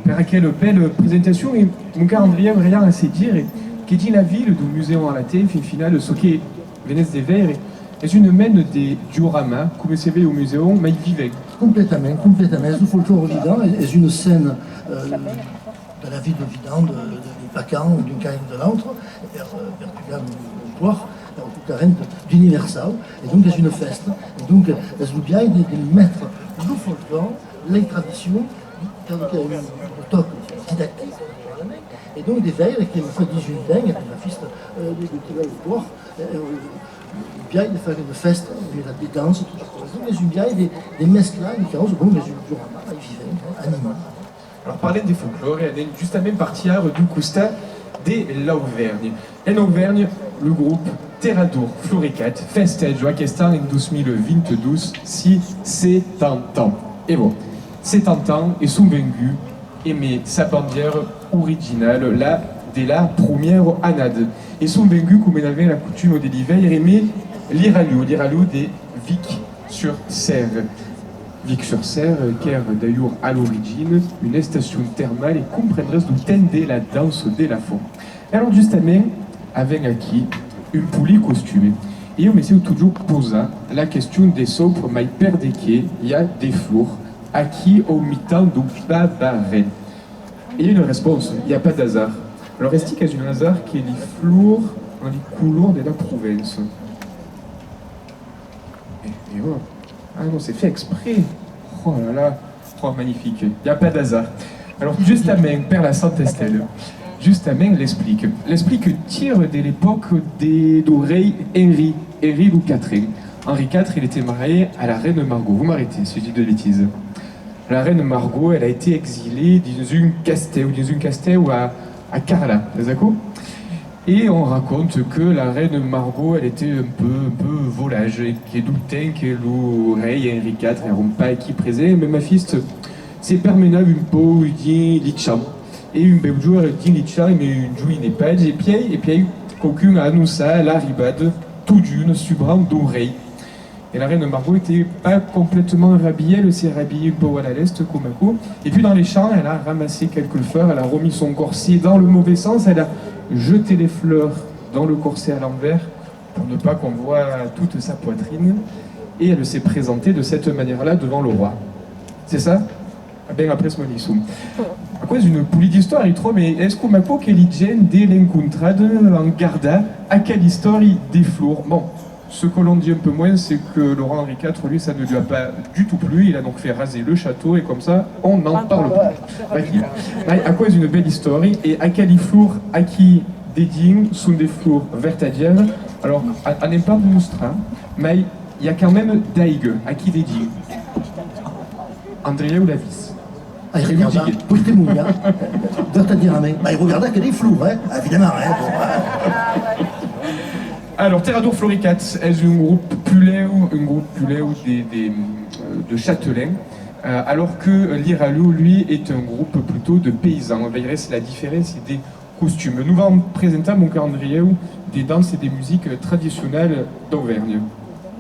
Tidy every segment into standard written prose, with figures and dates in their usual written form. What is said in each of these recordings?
Per quelle belle presentazione, mon caro Andrea rien à se dire, che dit la ville du museo alla te, fin finale, ce che venez de vedere, è une mène de diorama, come si vede au museo, ma il vivait. Complètement. Le folklore Vidan est une scène de la vie de Vidan, du Pacan, d'une carrière de l'autre, vers du Poire, au terrain d'Universal, et donc c'est une fête. Et donc, c'est bien de mettre le folklore, les traditions, dans le toc didactique, et donc des veilles qui me fait 18 ans, et puis la fille de Poire, bien de faire une fête, des danses, tout ça. Donc, les bien des mesclages, des carottes, bon, les diorama, ils vivaient, animaux. Alors, parler des folklore, elle est juste à même partir du Costa de l'Auvergne. En Auvergne, le groupe Terradour Floricat festeja aquesta en 2022 si 70 ans. Et bon, 70 ans et sont venus aimer sa bandière originale, là, de la première année. Et sont venus, comme on avait la coutume de l'hiver, aimer l'Iralou de Vic-sur-Serre. Vic-sur-Serre, qui est d'ailleurs à l'origine une station thermale et comprendrait du thème de la danse de la fond. Alors justement, avec aquí une poulie costumée. Et on m'essaie toujours poser la question des sopres, mais père de qui il y a des flours, à qui au mi-temps du babaret. Et une réponse, il n'y a pas d'hasard. Alors est-ce qu'il y a un hasard qui est les flours dans les couloirs de la province? Et oh. Ah non, c'est fait exprès. Oh là là, oh magnifique. Il n'y a pas d'hasard. Alors, justement, Père la Sainte Estelle, justement, l'explique. L'explique tire de l'époque d'oreilles Henri Louis IV. Henri IV, il était marié à la reine Margot. Vous m'arrêtez si je dis de bêtises. La reine Margot, elle a été exilée dans une castel à Carla, d'accord? Et on raconte que la reine Margot, elle était un peu volage, et que du temps que le roi Henri IV n'ont pas acquis présent, mais ma fille s'est permis un peu de l'itcham. Et une belle jour, elle dit l'itcham, mais une journée n'est pas, et puis quelqu'un a annoncé l'arrivée tout d'une subrant d'oreille. Et la reine Margot n'était pas complètement rhabillée, elle s'est rhabillée un peu à l'est, comme un coup. Et puis dans les champs, elle a ramassé quelques fleurs, elle a remis son corset dans le mauvais sens, elle a jeté les fleurs dans le corset à l'envers pour ne pas qu'on voit toute sa poitrine. Et elle s'est présentée de cette manière-là devant le roi. C'est ça? Ben après ce monisum. À cause d'une poulie d'histoire, il trouve, mais est-ce qu'on m'a pas qu'elle est dès l'encontrade en garda à quelle histoire des flours? Bon. Ce que l'on dit un peu moins, c'est que Laurent Henri IV, lui, ça ne lui a pas du tout plu. Il a donc fait raser le château et comme ça, on n'en parle pas. À cause d'une belle histoire, et à quel flour, à qui des dignes sont des flours vertadières. Alors, à n'aime pas moustra, mais il y a quand même d'aigue, à qui des dignes. Andrea ou Lavis? Ah, il regarde, pour te mouiller, vertadière, mais il regarde que des flours, hein, évidemment. Hein, Alors, Terradour Floricat est un groupe puléu de châtelains, alors que l'Iralou, lui, est un groupe plutôt de paysans. On verra la différence des costumes. Nous allons présenter, mon calendrier, des danses et des musiques traditionnelles d'Auvergne.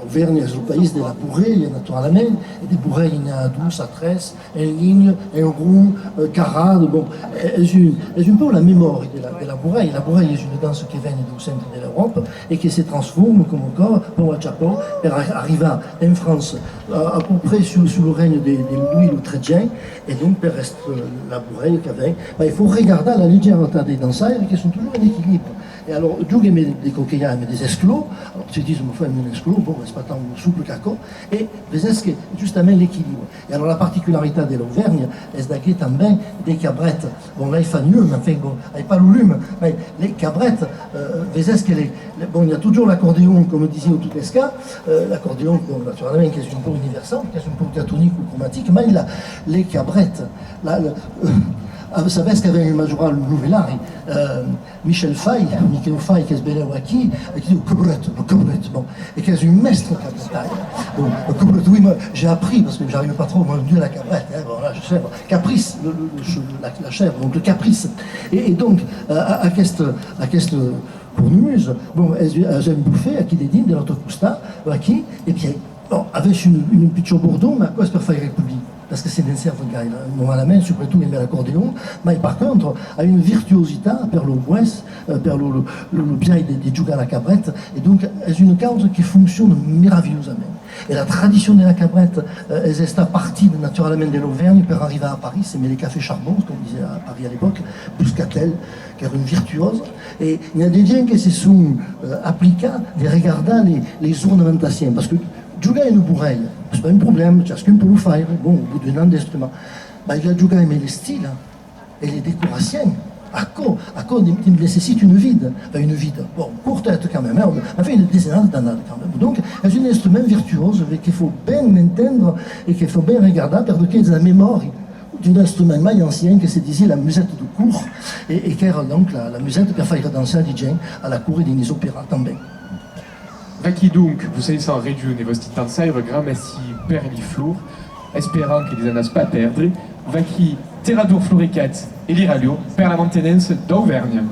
Auvergne est le pays de la bourreille, naturellement, et des bourreilles, il y a 12 à 13, en ligne, en roue, carade, bon, c'est un peu la mémoire de la bourreille. La bourreille est une danse qui vient du centre de l'Europe et qui se transforme comme encore, pour le Japon, pour arriver en France à peu près sous le règne de Louis le XIII, et donc pour rester la bourreille qu'avait. Il faut regarder la légèreté des danseurs qui sont toujours en équilibre. Et alors, Dieu met des coquillards, mais des esclos, alors tu dis, je me fais un esclos, bon, c'est pas tant souple qu'accord, et c'est justement l'équilibre. Et alors, la particularité de l'Auvergne, c'est d'avoir também des cabrettes. Bon, là, il fait mieux, mais enfin, bon, il n'y a pas le lume, mais les cabrettes, bon, il y a toujours l'accordéon, comme disait Otutesca, l'accordéon, bon, naturellement, qui est un peu universel, qui est un peu diatonique ou chromatique, mais il a les cabrettes, là, vous savez ce qu'avait le majoral Louvelari, Michel Fay, qui est belé qui dit le cabrette, bon, et qui est une mestre cabrette. Bon, le cabrette, oui, moi j'ai appris, parce que j'arrive pas trop, moi, à la cabrette, hein, bon, là, je sais, caprice, la chèvre, donc le caprice. Et donc, à cette cornemuse. Bon, elles ont bouffé aqui de dins de l'autre costat, aqui, et bien, bon, avec une pitcho Bordeaux, mais à quoi est-ce que faire public? Parce que c'est d'un cerveau gaille, normalement, surtout aimer l'accordéon, mais par contre, a une virtuosité per le bues, per le pied de jouer à la cabrette, et donc, c'est une cause qui fonctionne merveilleusement. Et la tradition de la cabrette, elle est partie naturellement de l'Auvergne pour arriver à Paris, c'est les cafés charbon, comme on disait à Paris à l'époque, plus qu'à-t-elle, qui est une virtuose. Et il y a des gens qui se sont appliqués de regarder les ornementations, parce que jouer une bourreille, c'est pas un problème, chacun peut le faire, bon, au bout d'un an d'instrument. Il y a jouer mais les styles et les décorations. À quoi il nécessite une vide, bon, courte quand même, hein, enfin une dizaine d'années quand même. Donc, c'est un instrument virtuose qu'il faut bien entendre et qu'il faut bien regarder, parce qu'il y a la mémoire d'un instrument maille ancien que se disait la musette de cour, et qui era donc la musette per faire danser di gens à la cour et des opéras també. Vaki donc, vous savez sans région et vostit dansaire grammassi per li flour, espérant que les anas pas perdre, Vaki Terradour Floricat et l'Iralio per la maintenance d'Auvergne.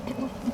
Thank you.